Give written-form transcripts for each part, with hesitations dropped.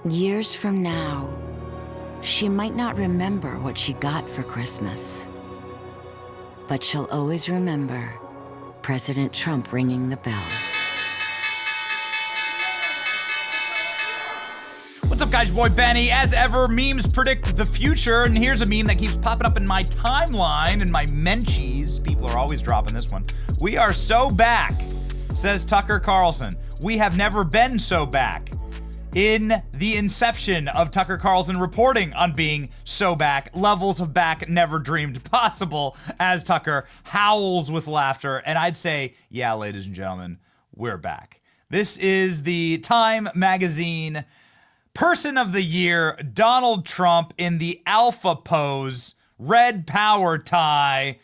Years from now, she might not remember what she got for Christmas, but she'll always remember President Trump ringing the bell. What's up, guys? Your boy Benny. As ever, memes predict the future, and here's a meme that keeps popping up in my timeline and my menchies. People are always dropping this one. We are so back, says Tucker Carlson. We have never been so back. In the inception of Tucker Carlson reporting on being so back, levels of back never dreamed possible, as Tucker howls with laughter. And I'd say, yeah, ladies and gentlemen, we're back. This is the Time Magazine Person of the Year, Donald Trump in the alpha pose, red power tie,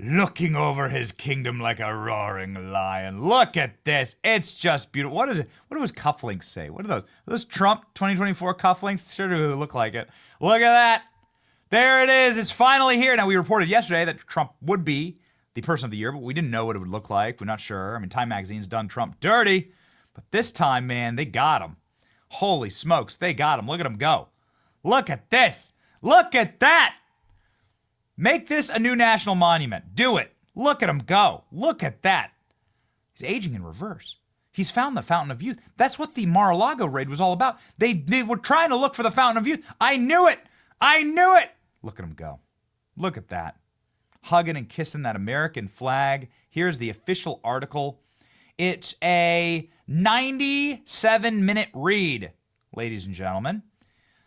looking over his kingdom like a roaring lion. Look at this. It's just beautiful. What is it? What do his cufflinks say? What are those? Are those Trump 2024 cufflinks? Sure do look like it. Look at that. There it is. It's finally here. Now, we reported yesterday that Trump would be the person of the year, but we didn't know what it would look like. We're not sure. I mean, Time Magazine's done Trump dirty, but this time, man, they got him. Holy smokes, they got him. Look at him go. Look at this. Look at that. Make this a new national monument. Do it. Look at him go. Look at that. He's aging in reverse. He's found the fountain of youth. That's what the Mar-a-Lago raid was all about. They were trying to look for the fountain of youth. I knew it. I knew it. Look at him go. Look at that. Hugging and kissing that American flag. Here's the official article. It's a 97-minute read, ladies and gentlemen.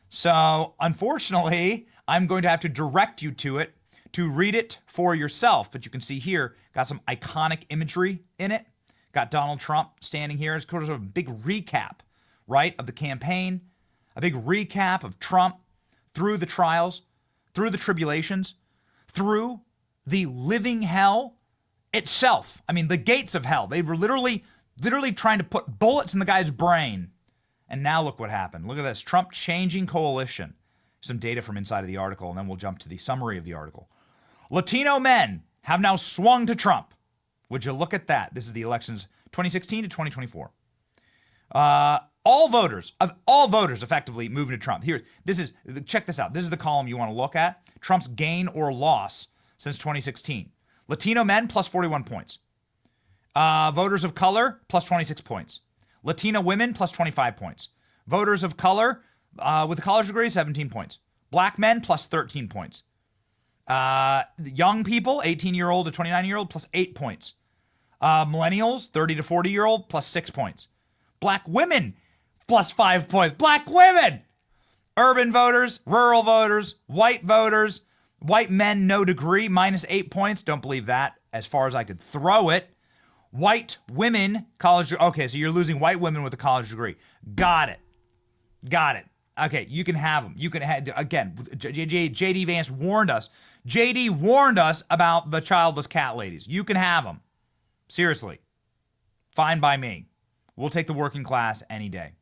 So, unfortunately, I'm going to have to direct you to it to read it for yourself. But you can see here, got some iconic imagery in it. Got Donald Trump standing here. It's sort of a big recap, right, of the campaign. A big recap of Trump through the trials, through the tribulations, through the living hell itself. I mean, the gates of hell. They were literally trying to put bullets in the guy's brain. And now look what happened. Look at this. Trump changing coalition. Some data from inside of the article, and then we'll jump to the summary of the article. Latino men have now swung to Trump. Would you look at that? This is the elections 2016 to 2024. All voters effectively moving to Trump. Check this out. This is the column you want to look at. Trump's gain or loss since 2016. Latino men plus 41 points. Voters of color plus 26 points. Latina women plus 25 points. Voters of color with a college degree, 17 points. Black men plus 13 points. Young people, 18-year-old to 29-year-old, plus 8 points. Millennials, 30 to 40-year-old, plus 6 points. Black women, plus 5 points. Black women! Urban voters, rural voters, white men, no degree, minus 8 points. Don't believe that, as far as I could throw it. White women, college. Okay, so you're losing white women with a college degree. Got it. Okay, you can have them. You can have, again, JD Vance warned us. JD warned us about the childless cat ladies. You can have them. Seriously. Fine by me. We'll take the working class any day.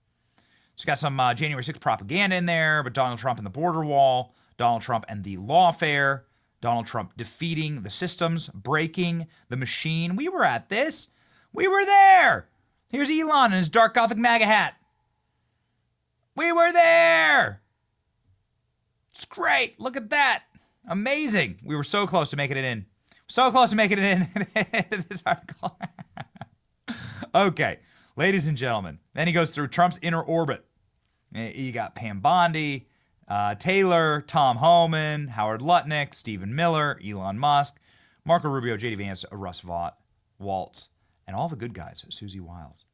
It's got some January 6th propaganda in there, but Donald Trump and the border wall, Donald Trump and the lawfare, Donald Trump defeating the systems, breaking the machine. We were at this. We were there. Here's Elon in his dark Gothic MAGA hat. We were there. It's great. Look at that. Amazing. We were so close to making it in. So close to making it in this article. Okay, ladies and gentlemen. Then he goes through Trump's inner orbit. You got Pam Bondi, Taylor, Tom Homan, Howard Lutnick, Stephen Miller, Elon Musk, Marco Rubio, J.D. Vance, Russ Waltz, and all the good guys, Susie Wiles.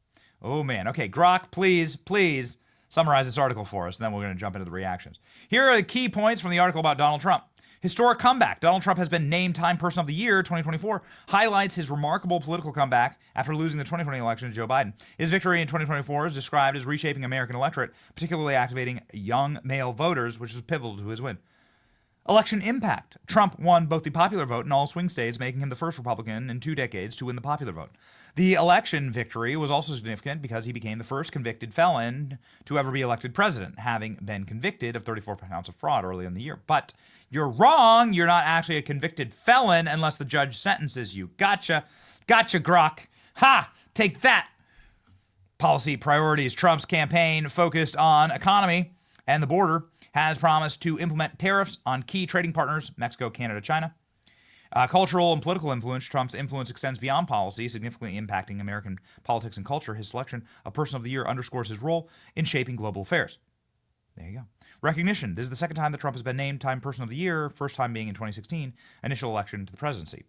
Oh, man. Okay, Grok, please summarize this article for us, and then we're going to jump into the reactions. Here are the key points from the article about Donald Trump. Historic comeback. Donald Trump has been named Time Person of the Year 2024, highlights his remarkable political comeback after losing the 2020 election to Joe Biden. His victory in 2024 is described as reshaping American electorate, particularly activating young male voters, which is pivotal to his win. Election impact. Trump won both the popular vote in all swing states, making him the first Republican in 2 decades to win the popular vote. The election victory was also significant because he became the first convicted felon to ever be elected president, having been convicted of 34 counts of fraud early in the year. But you're wrong. You're not actually a convicted felon unless the judge sentences you. Gotcha. Gotcha, Grok. Ha! Take that. Policy priorities. Trump's campaign focused on economy and the border, has promised to implement tariffs on key trading partners, Mexico, Canada, China. Cultural and political influence. Trump's influence extends beyond policy, significantly impacting American politics and culture. His selection of Person of the Year underscores his role in shaping global affairs. There you go. Recognition. This is the second time that Trump has been named Time Person of the Year, first time being in 2016, initial election to the presidency.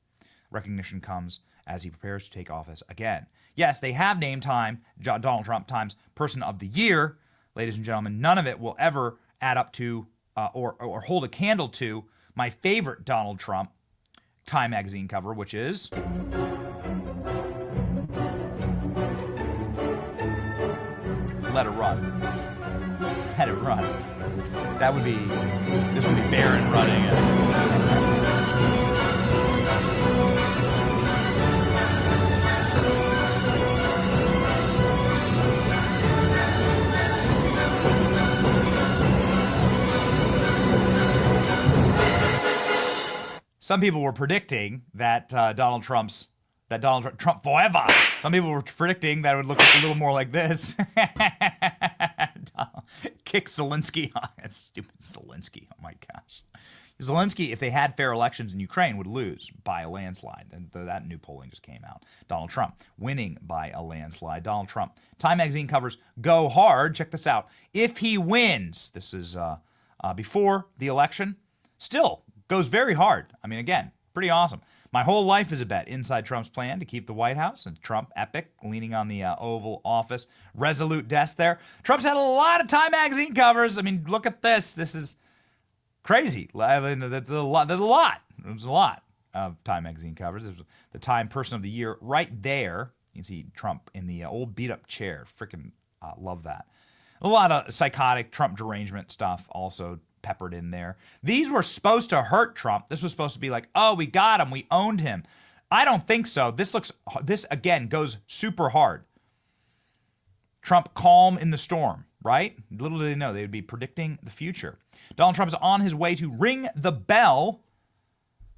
Recognition comes as he prepares to take office again. Yes, they have named Donald Trump Time's Person of the Year. Ladies and gentlemen, none of it will ever add up to or hold a candle to my favorite Donald Trump Time magazine cover, which is Let It Run. Let It Run. This would be Barron running it. Some people were predicting that Donald Trump forever. Some people were predicting that it would look a little more like this. Kick Zelensky. Stupid Zelensky. Oh my gosh. Zelensky, if they had fair elections in Ukraine, would lose by a landslide. And that new polling just came out. Donald Trump winning by a landslide. Donald Trump. Time magazine covers go hard. Check this out. If he wins, this is before the election, still goes very hard. I mean, again, pretty awesome. My whole life is a bet inside Trump's plan to keep the White House, and Trump epic, leaning on the Oval Office, resolute desk there. Trump's had a lot of Time magazine covers. I mean, look at this. This is crazy. I mean, there's a lot. There's a lot of Time magazine covers. There's the Time Person of the Year right there. You can see Trump in the old beat-up chair. Freaking love that. A lot of psychotic Trump derangement stuff also peppered in there. These were supposed to hurt Trump. This was supposed to be like, oh, we got him, we owned him. I don't think so. This again goes super hard. Trump calm in the storm, right? Little do they know they would be predicting the future. Donald Trump is on his way to ring the bell.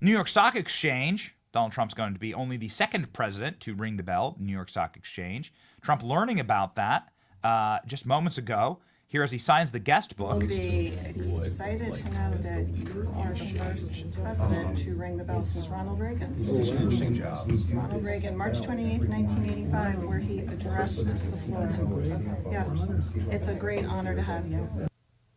New York Stock Exchange. Donald Trump's going to be only the second president to ring the bell, New York Stock Exchange. Trump learning about that just moments ago. Here as he signs the guest book. We'll be excited to know that you are the first president to ring the bell since Ronald Reagan. Interesting job. Ronald Reagan, March 28th, 1985, where he addressed the floor. Yes, it's a great honor to have you.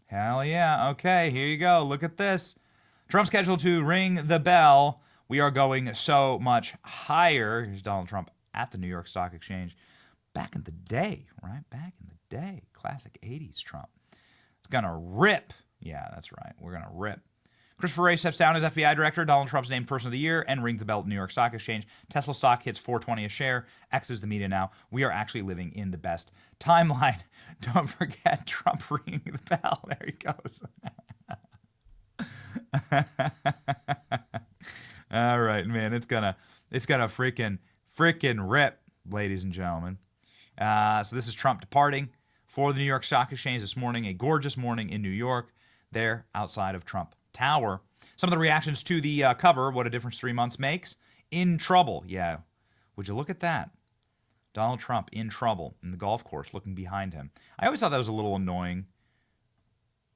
Hell yeah. Okay, here you go. Look at this. Trump scheduled to ring the bell. We are going so much higher. Here's Donald Trump at the New York Stock Exchange. Back in the day, right? Back in the day. Classic 80s Trump. It's going to rip. Yeah, that's right. We're going to rip. Christopher Wray steps down as FBI director. Donald Trump's named Person of the Year and rings the bell at New York Stock Exchange. Tesla stock hits $4.20 a share. X's the media now. We are actually living in the best timeline. Don't forget Trump ringing the bell. There he goes. All right, man. It's gonna freaking rip, ladies and gentlemen. So this is Trump departing for the New York Stock Exchange this morning, a gorgeous morning in New York, there outside of Trump Tower. Some of the reactions to the cover, what a difference 3 months makes. In trouble, yeah. Would you look at that? Donald Trump in trouble in the golf course, looking behind him. I always thought that was a little annoying,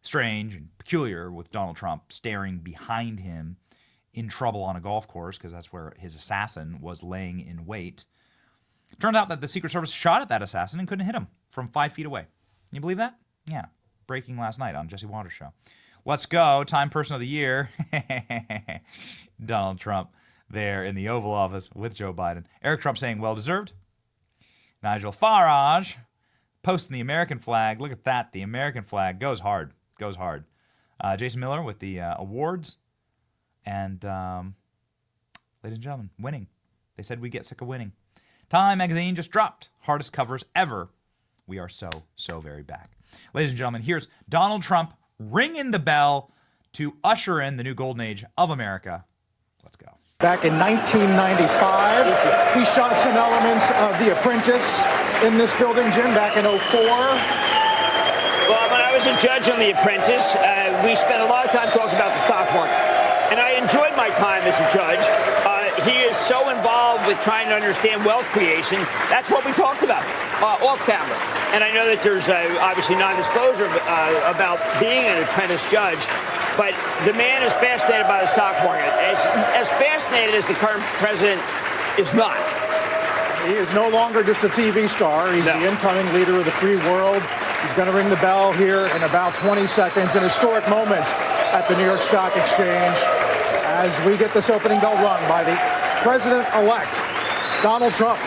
strange, and peculiar with Donald Trump staring behind him in trouble on a golf course, because that's where his assassin was laying in wait. Turned out that the Secret Service shot at that assassin and couldn't hit him from 5 feet away. Can you believe that? Yeah. Breaking last night on Jesse Waters' show. Let's go. Time Person of the Year. Donald Trump there in the Oval Office with Joe Biden. Eric Trump saying well-deserved. Nigel Farage posting the American flag. Look at that. The American flag goes hard. Goes hard. Jason Miller with the awards. And, ladies and gentlemen, winning. They said we get sick of winning. Time magazine just dropped. Hardest covers ever. We are so very back. Ladies and gentlemen, here's Donald Trump ringing the bell to usher in the new golden age of America. Let's go. Back in 1995, he shot some elements of The Apprentice in this building, Jim, back in 2004. Well, when I was a judge on The Apprentice, we spent a lot of time talking about the stock market. And I enjoyed my time as a judge. he is so involved with trying to understand wealth creation. That's what we talked about off camera. And I know that there's obviously non-disclosure about being an apprentice judge, but the man is fascinated by the stock market. As fascinated as the current president is not. He is no longer just a TV star. He's the incoming leader of the free world. He's going to ring the bell here in about 20 seconds. An historic moment at the New York Stock Exchange as we get this opening bell rung by the president-elect, Donald Trump.